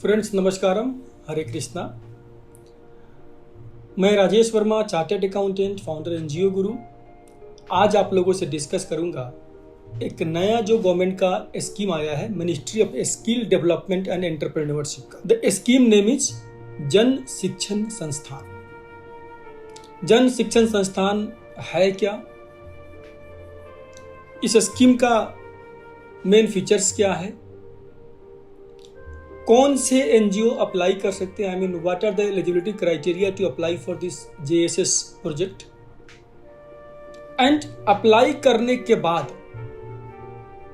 Friends नमस्कारम, हरे कृष्णा। मैं Rajesh Verma, chartered accountant, founder NGO गुरु। आज आप लोगों से डिस्कस करूंगा एक नया जो गवर्नमेंट का स्कीम आया है, ministry of skill development and entrepreneurship का। द स्कीम नेम इज जन शिक्षण संस्थान। जन शिक्षण संस्थान है क्या, इस स्कीम का मेन फीचर्स क्या है, कौन से एनजीओ अप्लाई कर सकते हैं, I mean what are the eligibility criteria to apply for this JSS project, and apply करने के बाद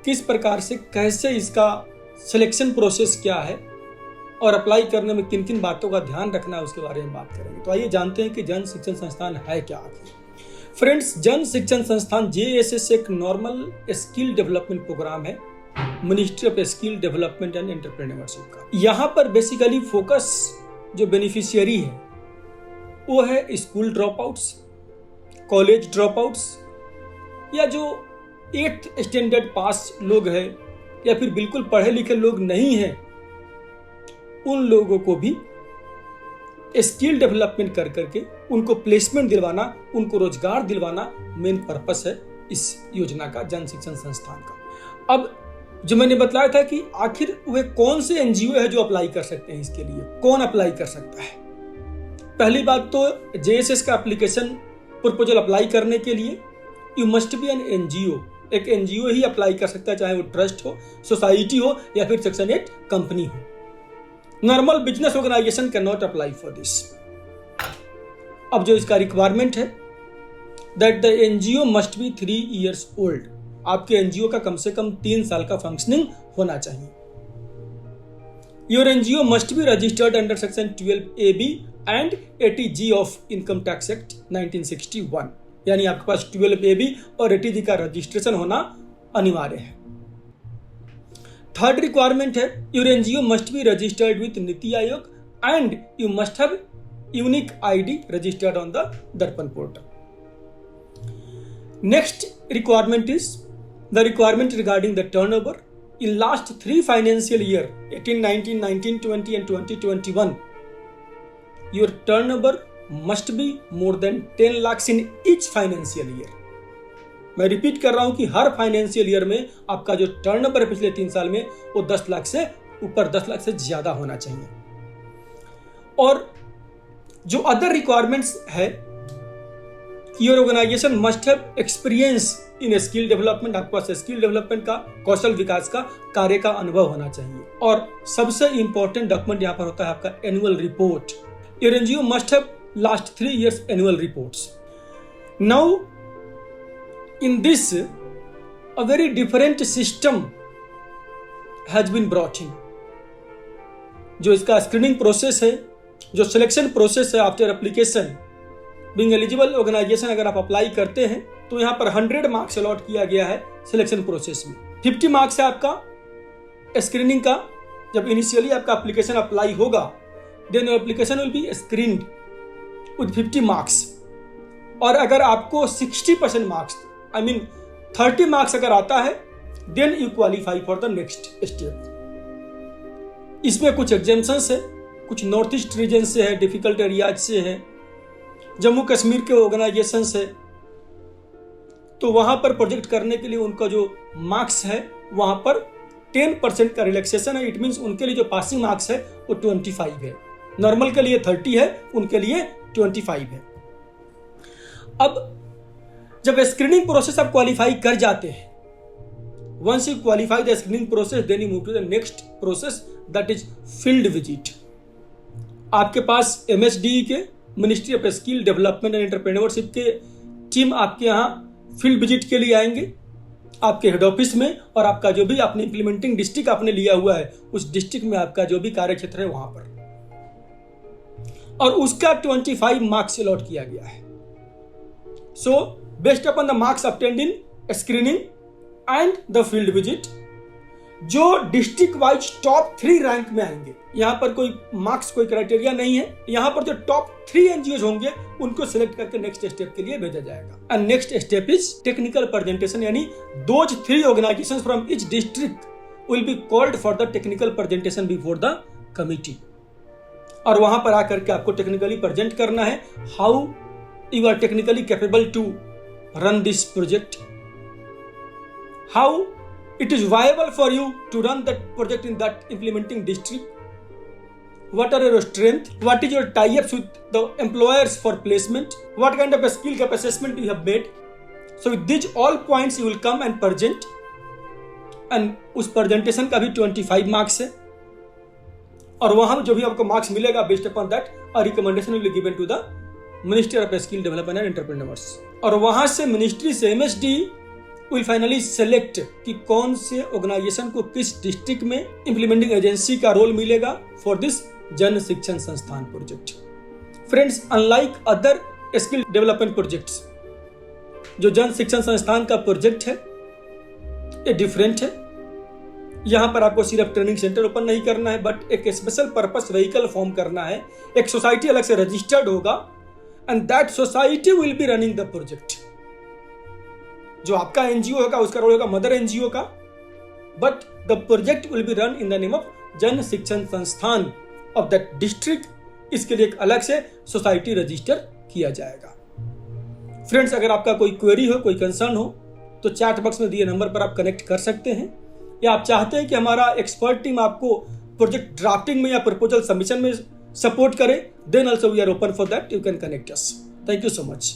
किस प्रकार से, कैसे इसका सिलेक्शन प्रोसेस क्या है और अप्लाई करने में किन किन बातों का ध्यान रखना है, उसके बारे में बात करेंगे। तो आइए जानते हैं कि जन शिक्षण संस्थान है क्या आखिर। फ्रेंड्स, जन शिक्षण संस्थान जेएसएस एक नॉर्मल स्किल डेवलपमेंट प्रोग्राम है, ministry of skill development and entrepreneurship का। यहाँ पर बेसिकली फोकस जो बेनिफिशियरी है वो है school drop outs, college drop outs, या जो 8th स्टैंडर्ड पास लोग हैं या फिर बिल्कुल पढ़े लिखे लोग नहीं हैं, उन लोगों को भी स्किल डेवलपमेंट कर करके उनको प्लेसमेंट दिलवाना, उनको रोजगार दिलवाना मेन पर्पस है इस योजना का, जन शिक्षण संस्थान का। अब जो मैंने बताया था कि आखिर वे कौन से एनजीओ है जो अप्लाई कर सकते हैं, इसके लिए कौन अप्लाई कर सकता है। पहली बात तो जेएसएस का एप्लीकेशन प्रपोजल अप्लाई करने के लिए you must be an NGO. एक एनजीओ ही अप्लाई कर सकता है, चाहे वो ट्रस्ट हो, सोसाइटी हो या फिर सेक्शन 8 कंपनी हो। Normal business organisation can not apply for this. अब जो इसका रिक्वायरमेंट है that the NGO must be 3 years old. आपके एनजीओ का कम से कम 3 साल का फंक्शनिंग होना चाहिए। Your NGO must be registered under section 12AB and 80G of income tax act 1961। यानी आपके पास 12AB और 80G का रजिस्ट्रेशन होना अनिवार्य है। थर्ड रिक्वायरमेंट है your NGO must be registered with NITI Aayog and you must have unique ID registered on the दर्पण portal. Next requirement is the requirement regarding the turnover in last 3 financial year 18, 19, 19, 20 and 2021. Your turnover must be more than 10 lakhs in each financial year. मैं repeat कर रहा हूं कि हर financial year में आपका जो turnover है पिछले 3 साल में वो 10 लाख से ऊपर, 10 लाख से ज्यादा होना चाहिए। और जो अदर रिक्वायरमेंट्स है, your organisation must have experience in skill development. आपके पास स्किल डेवलपमेंट का, कौशल विकास का, कार्य का अनुभव होना चाहिए। और सबसे इंपॉर्टेंट डॉक्यूमेंट यहाँ पर होता है आपका annual report. Your NGO must have last 3 years annual reports. Now in this a very different system has been brought in. जो इसका स्क्रीनिंग प्रोसेस है, जो सिलेक्शन प्रोसेस है after application, being eligible organisation अगर आप अप्लाई करते हैं तो यहाँ पर 100 मार्क्स अलॉट किया गया है सिलेक्शन प्रोसेस में। 50 मार्क्स है आपका स्क्रीनिंग का। जब इनिशियली आपका एप्लीकेशन अप्लाई होगा, then application will be screened with 50 marks. और अगर आपको 60% मार्क्स, आई मीन 30 मार्क्स अगर आता है, then you qualify for the next step. इसमें कुछ एग्जाम्शंस है, कुछ नॉर्थ ईस्ट रीजन से है, डिफिकल्ट एरियाज से है, जम्मू कश्मीर के ऑर्गेनाइजेशन है, तो वहां पर प्रोजेक्ट करने के लिए उनका जो मार्क्स है वहां पर 10% का रिलैक्सेशन है। इट मींस उनके लिए जो पासिंग मार्क्स है वो 25 है। नॉर्मल के लिए 30 है, उनके लिए 25 है। अब जब स्क्रीनिंग प्रोसेस आप क्वालिफाई कर जाते हैं, once you qualify the screening process, then you move to the next process that is field visit. आपके पास MSDE के, ministry of skill development and entrepreneurship के टीम आपके यहाँ फील्ड विजिट के लिए आएंगे आपके हेड ऑफिस में, और आपका जो भी आपने इंप्लीमेंटिंग डिस्ट्रिक्ट आपने लिया हुआ है उस डिस्ट्रिक्ट में आपका जो भी कार्य क्षेत्र है वहां पर, और उसका 25 मार्क्स अलॉट किया गया है। So based upon the marks obtained in screening and the field visit, जो डिस्ट्रिक्ट वाइज टॉप 3 रैंक में आएंगे, यहाँ पर कोई मार्क्स कोई क्राइटेरिया नहीं है, यहाँ पर जो टॉप 3 एनजीओ होंगे उनको सिलेक्ट करके नेक्स्ट स्टेप के लिए भेजा जाएगा। And next step is technical presentation, यानी those 3 organisations from each district will be called for the technical presentation before the committee, और वहां पर आकर के आपको टेक्निकली प्रेजेंट करना है how you are technically capable to run this project, how it is viable for you to run that project in that implementing district, what are your strength, what is your tie-ups with the employers for placement, what kind of a skill gap assessment you have made. So with these all points you will come and present, and उस presentation का भी 25 marks है, और वहां जो भी आपको marks मिलेगा based upon that a recommendation will be given to the Ministry of Skill Development and Entrepreneurs, और वहां से मिनिस्ट्री से MSD will finally select कि कौन से ऑर्गेनाइजेशन को किस डिस्ट्रिक्ट में इंप्लीमेंटिंग एजेंसी का रोल मिलेगा फॉर दिस जन शिक्षण संस्थान project. Friends, unlike other skill development projects, जो जन शिक्षण संस्थान का प्रोजेक्ट है ये डिफरेंट है. यहां पर आपको सिर्फ ट्रेनिंग सेंटर ओपन नहीं करना है, बट एक स्पेशल पर्पस व्हीकल फॉर्म करना है. एक सोसाइटी अलग से रजिस्टर्ड होगा and that society will be running the project. जो आपका एनजीओ होगा उसका रोल होगा मदर एनजीओ का, but the project will be run in the name of जन शिक्षण संस्थान ऑफ दैट डिस्ट्रिक्ट. इसके लिए एक अलग से सोसाइटी रजिस्टर किया जाएगा. फ्रेंड्स, अगर आपका कोई क्वेरी हो, कोई कंसर्न हो, तो चैट बॉक्स में दिए नंबर पर आप कनेक्ट कर सकते हैं, या आप चाहते हैं कि हमारा एक्सपर्ट टीम आपको प्रोजेक्ट ड्राफ्टिंग में या प्रपोजल सबमिशन में सपोर्ट करे, then also we are open for that. You can connect us. Thank you so much.